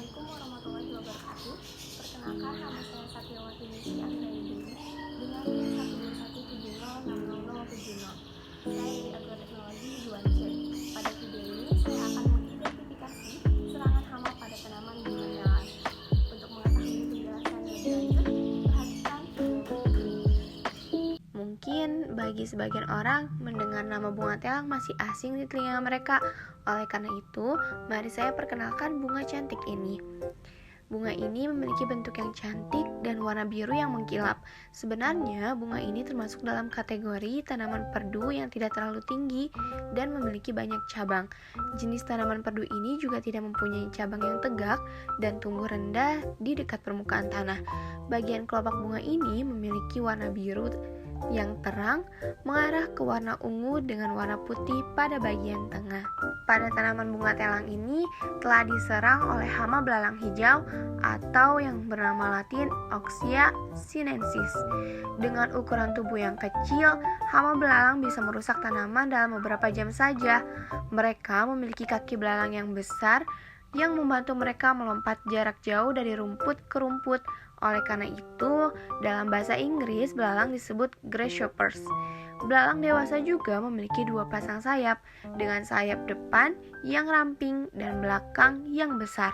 Assalamualaikum warahmatullahi wabarakatuh. Perkenalkan, nama saya Satyawati Nisri Anggraini dengan NIM 121706070. Saya dari Agroteknologi 2C. Pada video ini saya akan mengidentifikasi serangan hama pada tanaman bunga telang. Untuk mengetahui penjelasan lebih lanjut, perhatikan video ini. Mungkin bagi sebagian orang, mendengar nama bunga telang masih asing di telinga mereka. Oleh karena itu, mari saya perkenalkan bunga cantik ini. Bunga ini memiliki bentuk yang cantik dan warna biru yang mengkilap. Sebenarnya, bunga ini termasuk dalam kategori tanaman perdu yang tidak terlalu tinggi dan memiliki banyak cabang. Jenis tanaman perdu ini juga tidak mempunyai cabang yang tegak dan tumbuh rendah di dekat permukaan tanah. Bagian kelopak bunga ini memiliki warna biru yang terang mengarah ke warna ungu dengan warna putih pada bagian tengah. Pada tanaman bunga telang ini telah diserang oleh hama belalang hijau atau yang bernama latin Oxia sinensis. Dengan ukuran tubuh yang kecil, hama belalang bisa merusak tanaman dalam beberapa jam saja. Mereka memiliki kaki belalang yang besar yang membantu mereka melompat jarak jauh dari rumput ke rumput. Oleh karena itu, dalam bahasa Inggris, belalang disebut grasshoppers. Belalang dewasa juga memiliki dua pasang sayap, dengan sayap depan yang ramping dan belakang yang besar.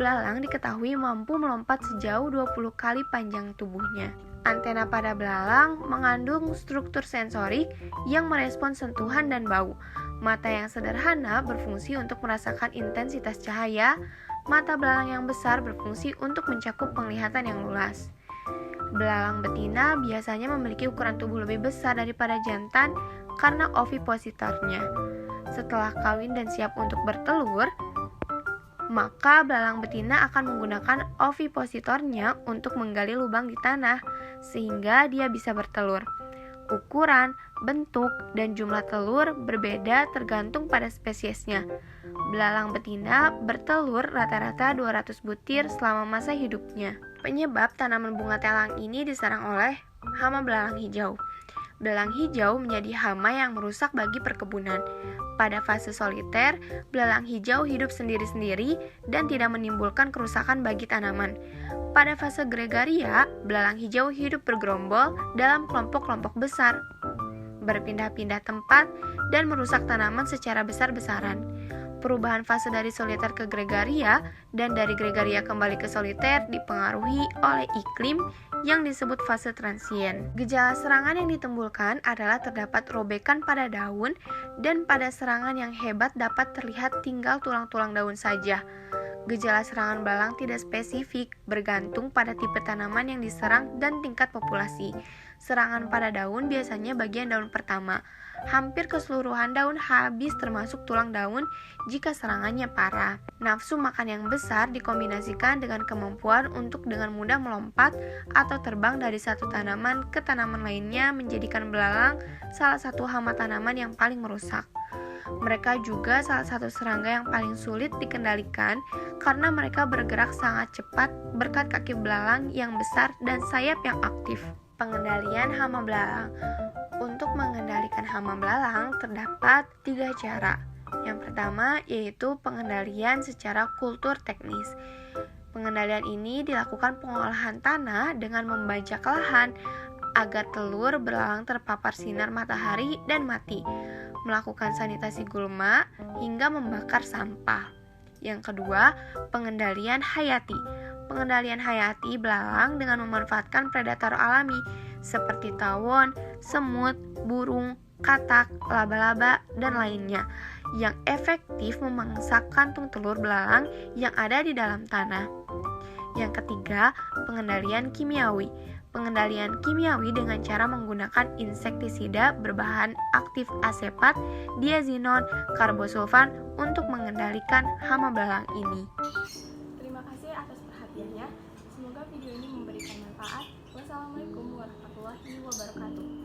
Belalang diketahui mampu melompat sejauh 20 kali panjang tubuhnya. Antena pada belalang mengandung struktur sensorik yang merespons sentuhan dan bau. Mata yang sederhana berfungsi untuk merasakan intensitas cahaya. Mata belalang yang besar berfungsi untuk mencakup penglihatan yang luas. Belalang betina biasanya memiliki ukuran tubuh lebih besar daripada jantan karena ovipositornya. Setelah kawin dan siap untuk bertelur, maka belalang betina akan menggunakan ovipositornya untuk menggali lubang di tanah sehingga dia bisa bertelur. Ukuran, bentuk, dan jumlah telur berbeda tergantung pada spesiesnya. Belalang betina bertelur rata-rata 200 butir selama masa hidupnya. Penyebab tanaman bunga telang ini diserang oleh hama belalang hijau. Belalang hijau menjadi hama yang merusak bagi perkebunan. Pada fase soliter, belalang hijau hidup sendiri-sendiri dan tidak menimbulkan kerusakan bagi tanaman. Pada fase gregaria, belalang hijau hidup bergerombol dalam kelompok-kelompok besar, berpindah-pindah tempat, dan merusak tanaman secara besar-besaran. Perubahan fase dari soliter ke gregaria dan dari gregaria kembali ke soliter dipengaruhi oleh iklim yang disebut fase transien. Gejala serangan yang ditimbulkan adalah terdapat robekan pada daun dan pada serangan yang hebat dapat terlihat tinggal tulang-tulang daun saja. Gejala serangan belalang tidak spesifik, bergantung pada tipe tanaman yang diserang dan tingkat populasi. Serangan pada daun biasanya bagian daun pertama. Hampir keseluruhan daun habis termasuk tulang daun jika serangannya parah. Nafsu makan yang besar dikombinasikan dengan kemampuan untuk dengan mudah melompat atau terbang dari satu tanaman ke tanaman lainnya menjadikan belalang salah satu hama tanaman yang paling merusak. Mereka juga salah satu serangga yang paling sulit dikendalikan karena mereka bergerak sangat cepat berkat kaki belalang yang besar dan sayap yang aktif. Pengendalian hama belalang. Untuk mengendalikan hama belalang terdapat 3 cara. Yang pertama yaitu pengendalian secara kultur teknis. Pengendalian ini dilakukan pengolahan tanah dengan membajak lahan agar telur belalang terpapar sinar matahari dan mati, melakukan sanitasi gulma hingga membakar sampah. Yang kedua, pengendalian hayati. Pengendalian hayati belalang dengan memanfaatkan predator alami seperti tawon, semut, burung, katak, laba-laba, dan lainnya yang efektif memangsa kantung telur belalang yang ada di dalam tanah. Yang ketiga, pengendalian kimiawi. Pengendalian kimiawi dengan cara menggunakan insektisida berbahan aktif asepat, diazinon, karbosulfan untuk mengendalikan hama belalang ini. Terima kasih atas perhatiannya. Semoga video ini memberikan manfaat. Wassalamualaikum warahmatullahi wabarakatuh.